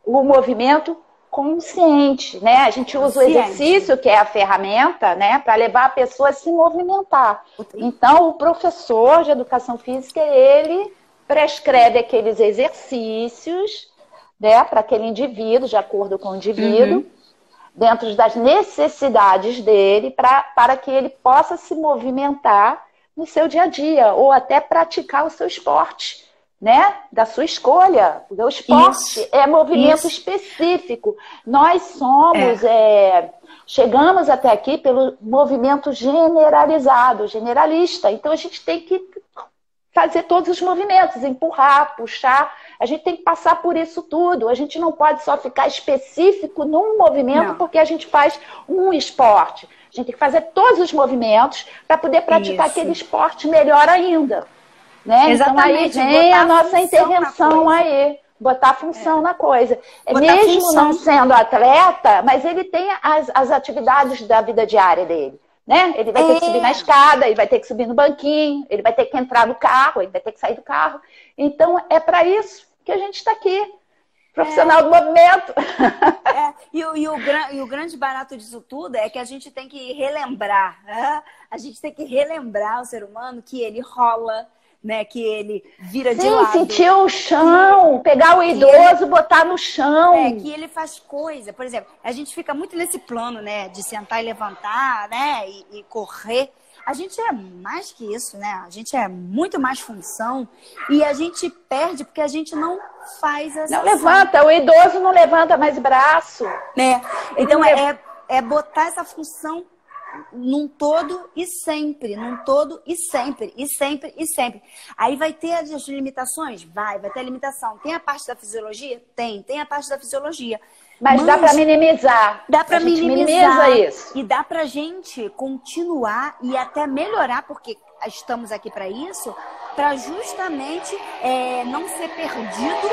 O movimento consciente, né? A gente usa o exercício, que é a ferramenta, né? Para levar a pessoa a se movimentar. Então, o professor de educação física, ele prescreve aqueles exercícios, né? Para aquele indivíduo, de acordo com o indivíduo, dentro das necessidades dele, para que ele possa se movimentar no seu dia a dia, ou até praticar o seu esporte, né? Da sua escolha. O esporte é movimento específico. Nós somos, chegamos até aqui pelo movimento generalizado, generalista. Então a gente tem que fazer todos os movimentos, empurrar, puxar. A gente tem que passar por isso tudo. A gente não pode só ficar específico num movimento porque a gente faz um esporte. A gente tem que fazer todos os movimentos para poder praticar aquele esporte melhor ainda. Né? Então aí vem a nossa intervenção aí. Botar função na coisa. Mesmo não sendo atleta, mas ele tem as atividades da vida diária dele. Né? Ele vai ter que subir na escada, ele vai ter que subir no banquinho, ele vai ter que entrar no carro, ele vai ter que sair do carro. Então, é para isso que a gente está aqui. Profissional do movimento. E o grande barato disso tudo é que a gente tem que relembrar. A gente tem que relembrar o ser humano que ele rola, né? Que ele vira de lado. Sentir o chão, pegar o idoso, botar no chão. Que ele faz coisa. Por exemplo, a gente fica muito nesse plano, né? De sentar e levantar, né? E correr. A gente é mais que isso, né? A gente é muito mais função. E a gente perde porque a gente não faz essa Não levanta, o idoso não levanta mais braço. Então, botar essa função num todo e sempre, num todo e sempre, e sempre, e sempre. Aí vai ter as limitações? Vai ter limitação. Tem a parte da fisiologia? Tem a parte da fisiologia. Mas dá para minimizar. Dá para minimizar. Minimiza isso. E dá pra gente continuar e até melhorar, porque estamos aqui para isso, para justamente não ser perdido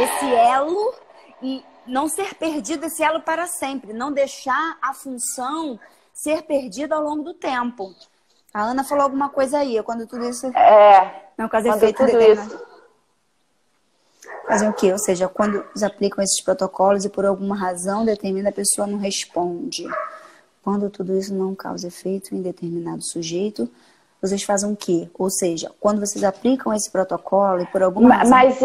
esse elo e não ser perdido esse elo para sempre. Não deixar a função ser perdida ao longo do tempo. A Ana falou alguma coisa aí, quando tudo isso... Não, caso efeito tudo isso. Fazer o quê? Ou seja, quando eles aplicam esses protocolos e por alguma razão determinada pessoa não responde. Quando tudo isso não causa efeito em determinado sujeito, vocês fazem o quê? Ou seja, quando vocês aplicam esse protocolo e por alguma razão... Mas...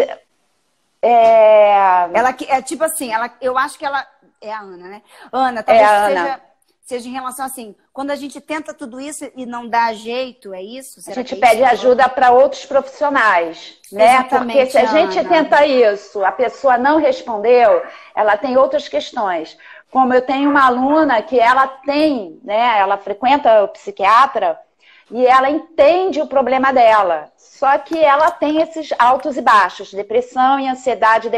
Ela é tipo assim, eu acho que ela... É a Ana, né? Ana, talvez seja em relação assim, quando a gente tenta tudo isso e não dá jeito, é isso? A gente pede ajuda para outros profissionais, né? Exatamente, porque se a gente tenta isso, a pessoa não respondeu, ela tem outras questões. Como eu tenho uma aluna que ela tem, né? Ela frequenta o psiquiatra e ela entende o problema dela. Só que ela tem esses altos e baixos, depressão e ansiedade,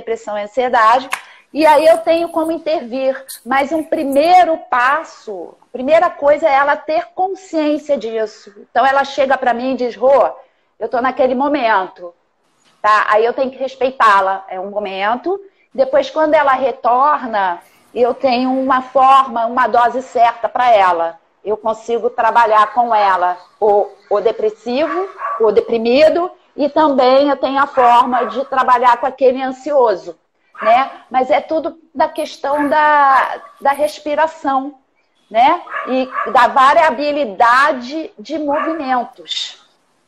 E aí eu tenho como intervir, mas um primeiro passo, a primeira coisa é ela ter consciência disso. Então ela chega para mim e diz, Rô, eu estou naquele momento, tá? Aí eu tenho que respeitá-la, é um momento. Depois quando ela retorna, eu tenho uma forma, uma dose certa para ela. Eu consigo trabalhar com ela o depressivo, o deprimido, e também eu tenho a forma de trabalhar com aquele ansioso. Né? Mas é tudo da questão da respiração, né? E da variabilidade de movimentos,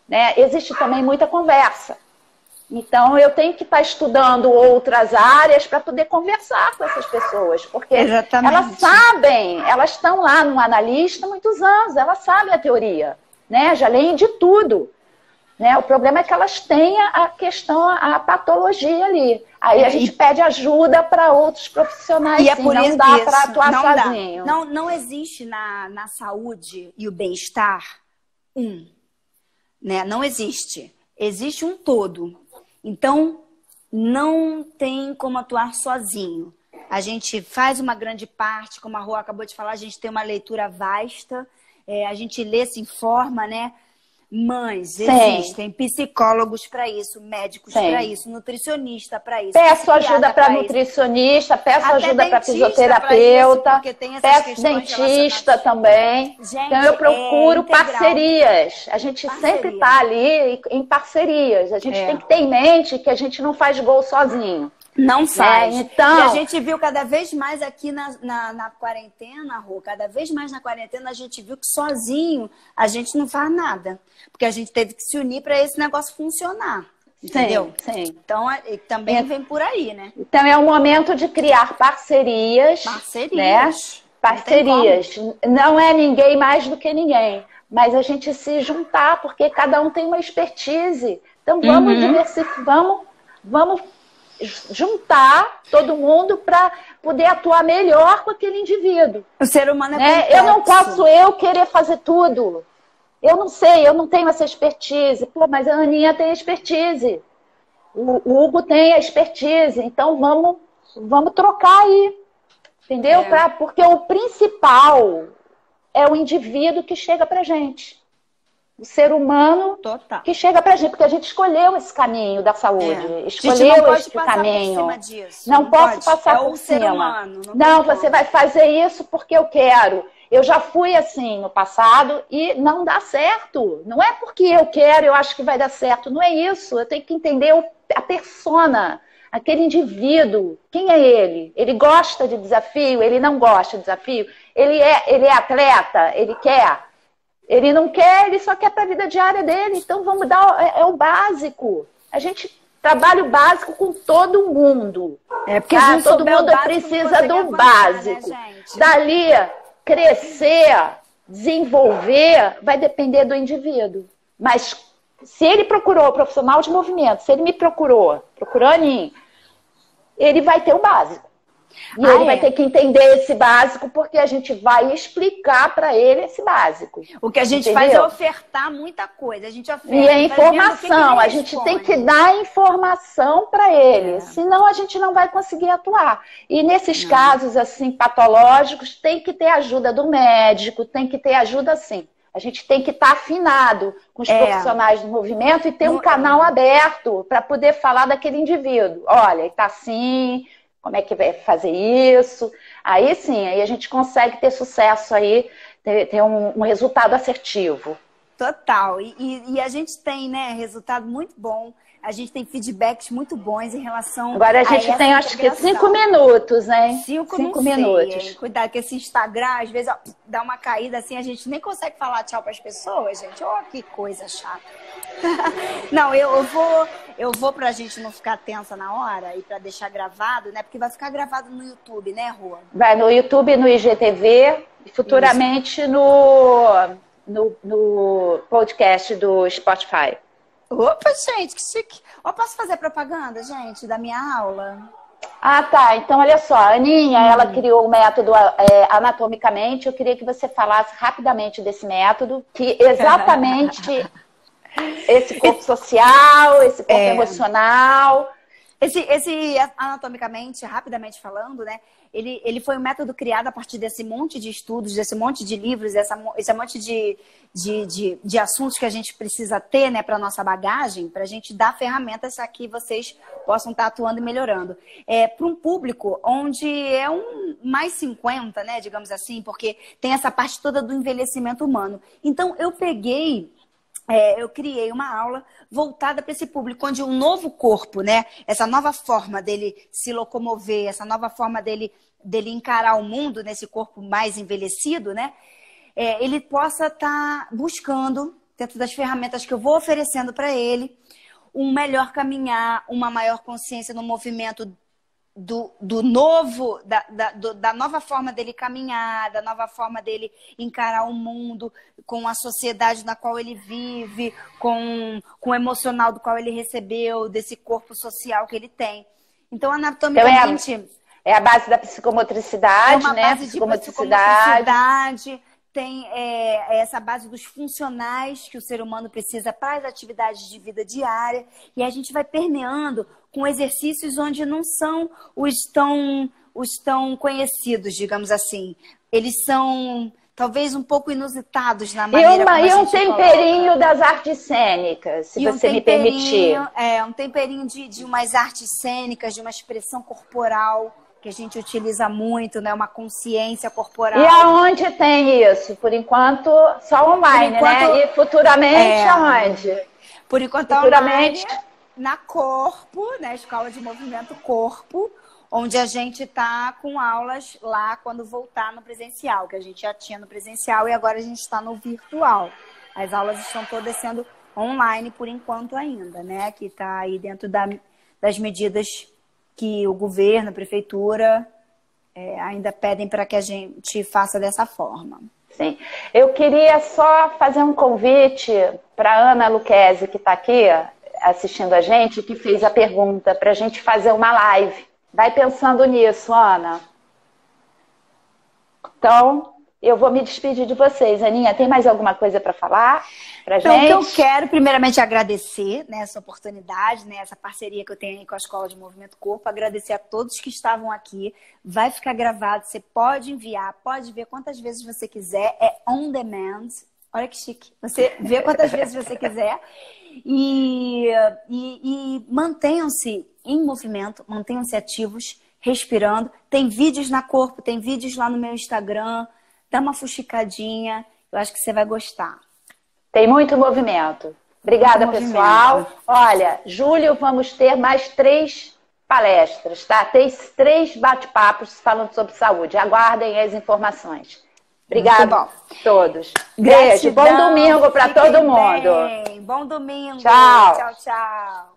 né? Existe também muita conversa. Então, eu tenho que estar estudando outras áreas para poder conversar com essas pessoas, porque elas sabem, elas estão lá no analista há muitos anos, elas sabem a teoria, né? Já leem de tudo, né? O problema é que elas têm a questão, a patologia ali. Aí a gente pede ajuda para outros profissionais, e é por não isso, dá para atuar sozinho. Não existe na saúde e o bem-estar né? Não existe. Existe um todo. Então, não tem como atuar sozinho. A gente faz uma grande parte, como a Rô acabou de falar, a gente tem uma leitura vasta, a gente lê, se informa, né? Mas existem psicólogos para isso, médicos para isso, nutricionista para isso. Peço ajuda para nutricionista, peço ajuda para fisioterapeuta, peço dentista também. Gente, então eu procuro parcerias. A gente sempre está ali em parcerias. A gente tem que ter em mente que a gente não faz gol sozinho. Não faz. Então, e a gente viu cada vez mais aqui na quarentena, Rô, cada vez mais na quarentena a gente viu que sozinho a gente não faz nada. Porque a gente teve que se unir para esse negócio funcionar. Entendeu? Sim. Então, também vem por aí, né? Então, é o momento de criar parcerias. Né? Parcerias. Não é ninguém mais do que ninguém. Mas a gente se juntar, porque cada um tem uma expertise. Então, vamos diversificar, vamos juntar todo mundo para poder atuar melhor com aquele indivíduo. O ser humano é complexo. Eu não posso querer fazer tudo. Eu não sei, eu não tenho essa expertise. Pô, mas a Aninha tem expertise. O Hugo tem a expertise. Então vamos trocar aí. Entendeu? Porque o principal é o indivíduo que chega pra gente. O ser humano que chega pra gente, porque a gente escolheu esse caminho da saúde, escolheu esse caminho. Não posso passar por cima. Não, você vai fazer isso porque eu quero. Eu já fui assim no passado e não dá certo. Não é porque eu quero, eu acho que vai dar certo. Não é isso. Eu tenho que entender a persona, aquele indivíduo. Quem é ele? Ele gosta de desafio? Ele não gosta de desafio? Ele é atleta? Ele quer? Ele não quer, ele só quer para a vida diária dele. Então vamos dar o básico. A gente trabalha o básico com todo mundo. Porque todo mundo precisa do básico. Né, dali, crescer, desenvolver, vai depender do indivíduo. Mas se ele procurou profissional de movimento, se ele me procurou a mim, ele vai ter o básico. E ele vai ter que entender esse básico, porque a gente vai explicar para ele esse básico. O que a gente faz é ofertar muita coisa. A gente oferta, e a informação, a gente tem que dar informação para ele, senão a gente não vai conseguir atuar. E nesses casos assim patológicos, tem que ter ajuda do médico, tem que ter ajuda assim. A gente tem que estar afinado com os profissionais do movimento e ter um canal aberto para poder falar daquele indivíduo. Olha, ele está assim... Como é que vai fazer isso? Aí sim, aí a gente consegue ter sucesso aí, ter um resultado assertivo. Total. E a gente tem, né, resultado muito bom. A gente tem feedbacks muito bons em relação Agora a gente tem, acho que 5 minutos, né? 5 minutos. Cuidado que esse Instagram, às vezes, ó, dá uma caída assim, a gente nem consegue falar tchau para as pessoas, gente. Ó, que coisa chata. Não, eu vou pra gente não ficar tensa na hora e pra deixar gravado, né? Porque vai ficar gravado no YouTube, né, Rô? Vai no YouTube, no IGTV e futuramente no podcast do Spotify. Opa, gente, que chique. Ó, posso fazer propaganda, gente, da minha aula? Ah, tá. Então, olha só. A Aninha, ela criou o método anatomicamente. Eu queria que você falasse rapidamente desse método, que exatamente esse corpo social, esse corpo emocional. Esse anatomicamente, rapidamente falando, né? Ele foi um método criado a partir desse monte de estudos, desse monte de livros, esse monte de assuntos que a gente precisa ter, né, para nossa bagagem, para a gente dar ferramentas para que vocês possam estar atuando e melhorando. Para um público onde é um mais 50, né, digamos assim, porque tem essa parte toda do envelhecimento humano. Então, eu peguei eu criei uma aula voltada para esse público, onde um novo corpo, né? Essa nova forma dele se locomover, essa nova forma dele encarar o mundo nesse corpo mais envelhecido, né? Ele possa estar buscando, dentro das ferramentas que eu vou oferecendo para ele, um melhor caminhar, uma maior consciência no movimento do novo, da nova forma dele caminhar, da nova forma dele encarar o mundo, com a sociedade na qual ele vive, com o emocional do qual ele recebeu, desse corpo social que ele tem. Então, anatomicamente... É a base da psicomotricidade, né? Base de psicomotricidade. Tem essa base dos funcionais que o ser humano precisa para as atividades de vida diária. E a gente vai permeando com exercícios onde não são os tão conhecidos, digamos assim. Eles são talvez um pouco inusitados na maneira como a gente um temperinho coloca. Das artes cênicas, se você me permitir. Um temperinho de umas artes cênicas, de uma expressão corporal, que a gente utiliza muito, né? Uma consciência corporal. E aonde tem isso? Por enquanto, só online, né? E futuramente, aonde? Por enquanto, futuramente... online, na Corpo, na Escola de Movimento Corpo, onde a gente está com aulas lá quando voltar no presencial, que a gente já tinha no presencial e agora a gente está no virtual. As aulas estão todas sendo online por enquanto ainda, né? Que está aí dentro das medidas que o governo, a prefeitura, ainda pedem para que a gente faça dessa forma. Sim. Eu queria só fazer um convite para a Ana Lucchesi, que está aqui assistindo a gente, que fez a pergunta para a gente fazer uma live. Vai pensando nisso, Ana. Então, eu vou me despedir de vocês. Aninha, tem mais alguma coisa para falar para gente? Então, eu quero primeiramente agradecer, né, essa oportunidade, né, essa parceria que eu tenho aí com a Escola de Movimento Corpo, agradecer a todos que estavam aqui. Vai ficar gravado, você pode enviar, pode ver quantas vezes você quiser, é on demand. Olha que chique. Você vê quantas vezes você quiser. E mantenham-se em movimento, mantenham-se ativos, respirando. Tem vídeos na Corpo, tem vídeos lá no meu Instagram. Dá uma fuxicadinha, eu acho que você vai gostar. Tem muito movimento. Obrigada, pessoal. Olha, julho vamos ter mais 3 palestras, tá? Tem 3 bate-papos falando sobre saúde. Aguardem as informações. Obrigada a todos. Beijo. Bom domingo para todo mundo. Bom domingo. Tchau. Tchau, tchau.